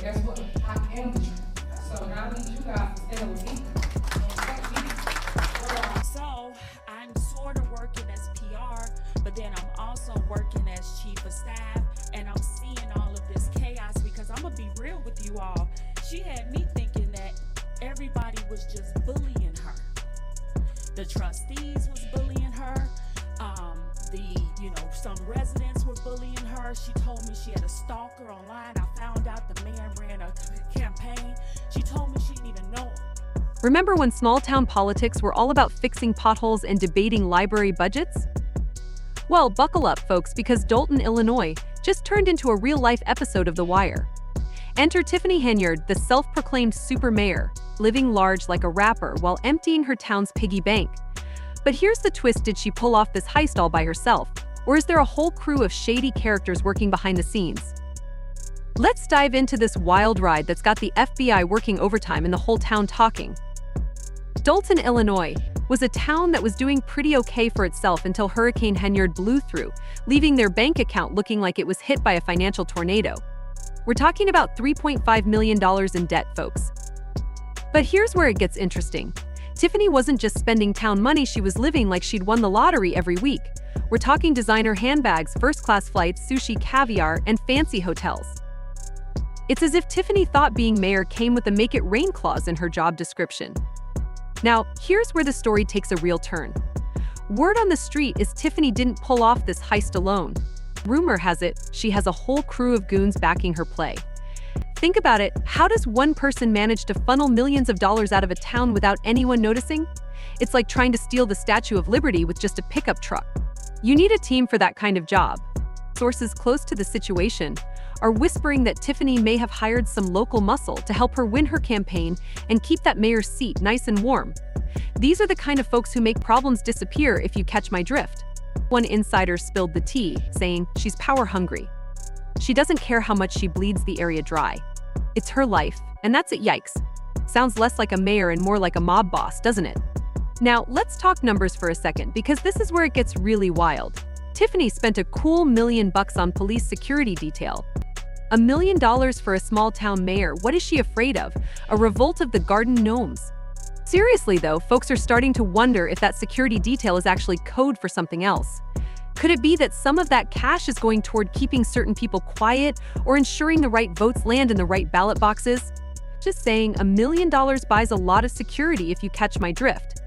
guess what? I am the truth. So now I need you guys to stand with me and check me. So I'm sort of working as PR, but then I'm also working as chief of staff, and I'm seeing all of this chaos because I'm gonna be real with you all. She had me thinking that everybody was just bullying her. The trustees was bullying her. Some residents were bullying her. She told me she had a stalker online. I found out the man ran a campaign. She told me she didn't even know him. Remember when small-town politics were all about fixing potholes and debating library budgets? Well, buckle up, folks, because Dalton, Illinois, just turned into a real-life episode of The Wire. Enter Tiffany Henyard, the self-proclaimed super mayor, living large like a rapper while emptying her town's piggy bank. But here's the twist: did she pull off this heist all by herself? Or is there a whole crew of shady characters working behind the scenes? Let's dive into this wild ride that's got the FBI working overtime and the whole town talking. Dalton, Illinois, was a town that was doing pretty okay for itself until Hurricane Henyard blew through, leaving their bank account looking like it was hit by a financial tornado. We're talking about $3.5 million in debt, folks. But here's where it gets interesting. Tiffany wasn't just spending town money, she was living like she'd won the lottery every week. We're talking designer handbags, first-class flights, sushi, caviar, and fancy hotels. It's as if Tiffany thought being mayor came with a make it rain clause in her job description. Now, here's where the story takes a real turn. Word on the street is Tiffany didn't pull off this heist alone. Rumor has it, she has a whole crew of goons backing her play. Think about it, how does one person manage to funnel millions of dollars out of a town without anyone noticing? It's like trying to steal the Statue of Liberty with just a pickup truck. You need a team for that kind of job. Sources close to the situation are whispering that Tiffany may have hired some local muscle to help her win her campaign and keep that mayor's seat nice and warm. These are the kind of folks who make problems disappear, if you catch my drift. One insider spilled the tea, saying she's power hungry. She doesn't care how much she bleeds the area dry. It's her life, and that's it. Yikes. Sounds less like a mayor and more like a mob boss, doesn't it? Now, let's talk numbers for a second, because this is where it gets really wild. Tiffany spent a cool $1 million on police security detail. $1 million for a small-town mayor. What is she afraid of? A revolt of the garden gnomes? Seriously though, folks are starting to wonder if that security detail is actually code for something else. Could it be that some of that cash is going toward keeping certain people quiet or ensuring the right votes land in the right ballot boxes? Just saying, $1 million buys a lot of security, if you catch my drift.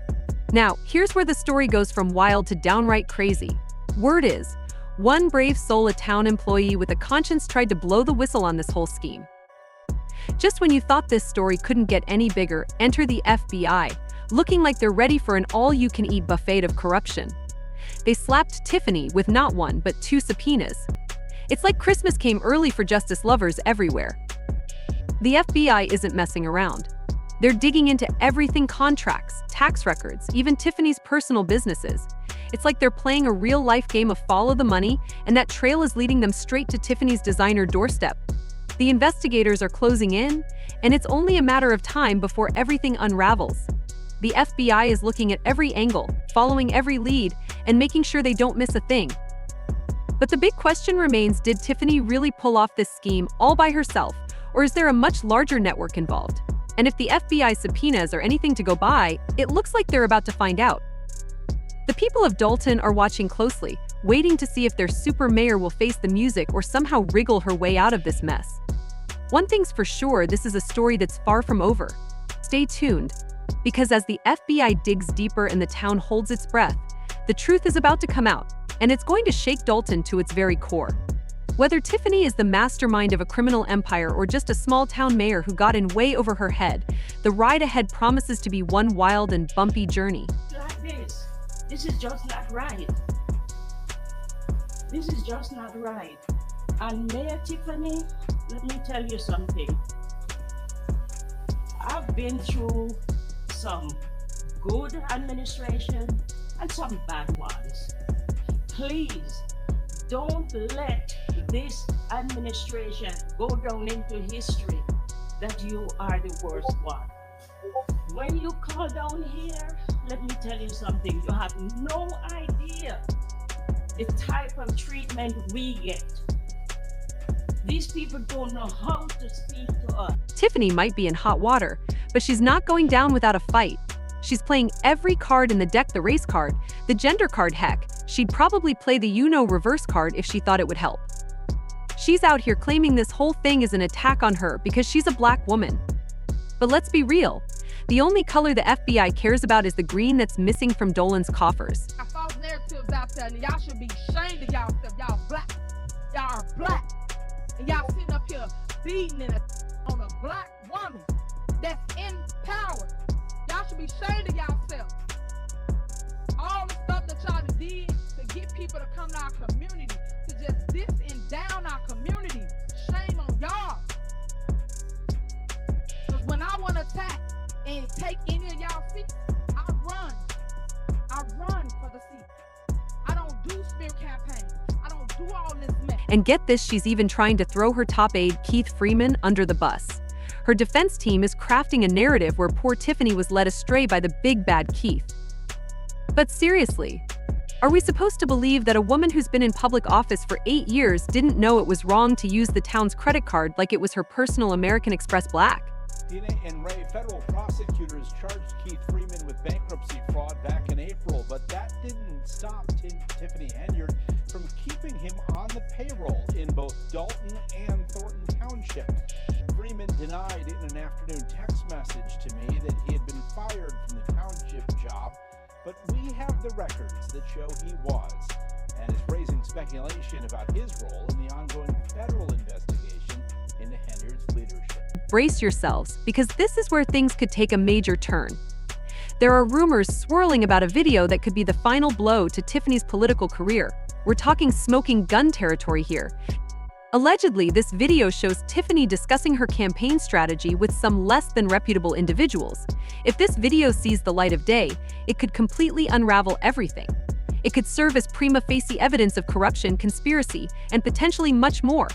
Now, here's where the story goes from wild to downright crazy. Word is, one brave soul, a town employee with a conscience, tried to blow the whistle on this whole scheme. Just when you thought this story couldn't get any bigger, enter the FBI, looking like they're ready for an all-you-can-eat buffet of corruption. They slapped Tiffany with not one, but 2 subpoenas. It's like Christmas came early for justice lovers everywhere. The FBI isn't messing around. They're digging into everything: contracts, tax records, even Tiffany's personal businesses. It's like they're playing a real-life game of follow the money, and that trail is leading them straight to Tiffany's designer doorstep. The investigators are closing in, and it's only a matter of time before everything unravels. The FBI is looking at every angle, following every lead, and making sure they don't miss a thing. But the big question remains, did Tiffany really pull off this scheme all by herself, or is there a much larger network involved? And if the FBI subpoenas are anything to go by, it looks like they're about to find out. The people of Dalton are watching closely, waiting to see if their super mayor will face the music or somehow wriggle her way out of this mess. One thing's for sure, this is a story that's far from over. Stay tuned, because as the FBI digs deeper and the town holds its breath, the truth is about to come out, and it's going to shake Dalton to its very core. Whether Tiffany is the mastermind of a criminal empire or just a small-town mayor who got in way over her head, the ride ahead promises to be one wild and bumpy journey. Like this. This is just not right. This is just not right. And Mayor Tiffany, let me tell you something. I've been through some good administration and some bad ones. Please don't let this administration go down into history that you are the worst one. When you call down here, let me tell you something, you have no idea the type of treatment we get. These people don't know how to speak to us. Tiffany might be in hot water, but she's not going down without a fight. She's playing every card in the deck, the race card, the gender card, heck, she'd probably play the reverse card if she thought it would help. She's out here claiming this whole thing is an attack on her because she's a black woman. But let's be real, the only color the FBI cares about is the green that's missing from Dolan's coffers. False narratives out there, and y'all should be ashamed of y'allself. Y'all black. Y'all are black. And y'all sitting up here beating on a black woman that's in power. Y'all should be ashamed of y'allself. All the stuff that y'all did to get people to come to our community, to just diss and down our community. Shame on y'all. Because when I want to attack and take any of y'all seats, I run. I run for the seat. I don't do smear campaigns. I don't do all this mess. And get this, she's even trying to throw her top aide, Keith Freeman, under the bus. Her defense team is crafting a narrative where poor Tiffany was led astray by the big bad Keith. But seriously, are we supposed to believe that a woman who's been in public office for 8 years didn't know it was wrong to use the town's credit card like it was her personal American Express Black? Tina and Ray, federal prosecutors charged Keith Freeman with bankruptcy fraud back in April, but that didn't stop Tiffany Henyard from keeping him on the payroll in both Dalton and Thornton Township. Freeman denied in an afternoon text message to me that he had been fired from the township job, but we have the records that show he was, and is raising speculation about his role in the ongoing federal investigation into Henyard's leadership. Brace yourselves, because this is where things could take a major turn. There are rumors swirling about a video that could be the final blow to Tiffany's political career. We're talking smoking gun territory here. Allegedly, this video shows Tiffany discussing her campaign strategy with some less than reputable individuals. If this video sees the light of day, it could completely unravel everything. It could serve as prima facie evidence of corruption, conspiracy, and potentially much more.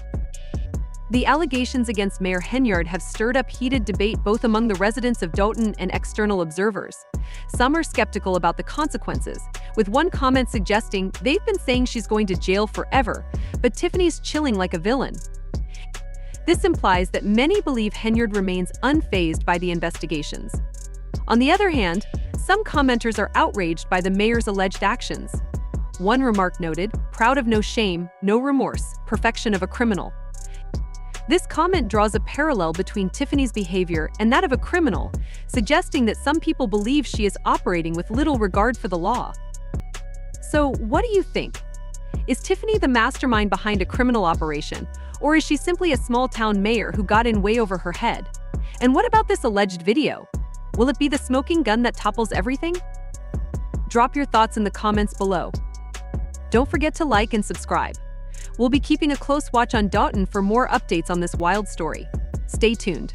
The allegations against Mayor Henyard have stirred up heated debate both among the residents of Dalton and external observers. Some are skeptical about the consequences, with one comment suggesting they've been saying she's going to jail forever, but Tiffany's chilling like a villain. This implies that many believe Henyard remains unfazed by the investigations. On the other hand, some commenters are outraged by the mayor's alleged actions. One remark noted, "Proud of no shame, no remorse, perfection of a criminal." This comment draws a parallel between Tiffany's behavior and that of a criminal, suggesting that some people believe she is operating with little regard for the law. So, what do you think? Is Tiffany the mastermind behind a criminal operation, or is she simply a small-town mayor who got in way over her head? And what about this alleged video? Will it be the smoking gun that topples everything? Drop your thoughts in the comments below. Don't forget to like and subscribe. We'll be keeping a close watch on Dalton for more updates on this wild story. Stay tuned.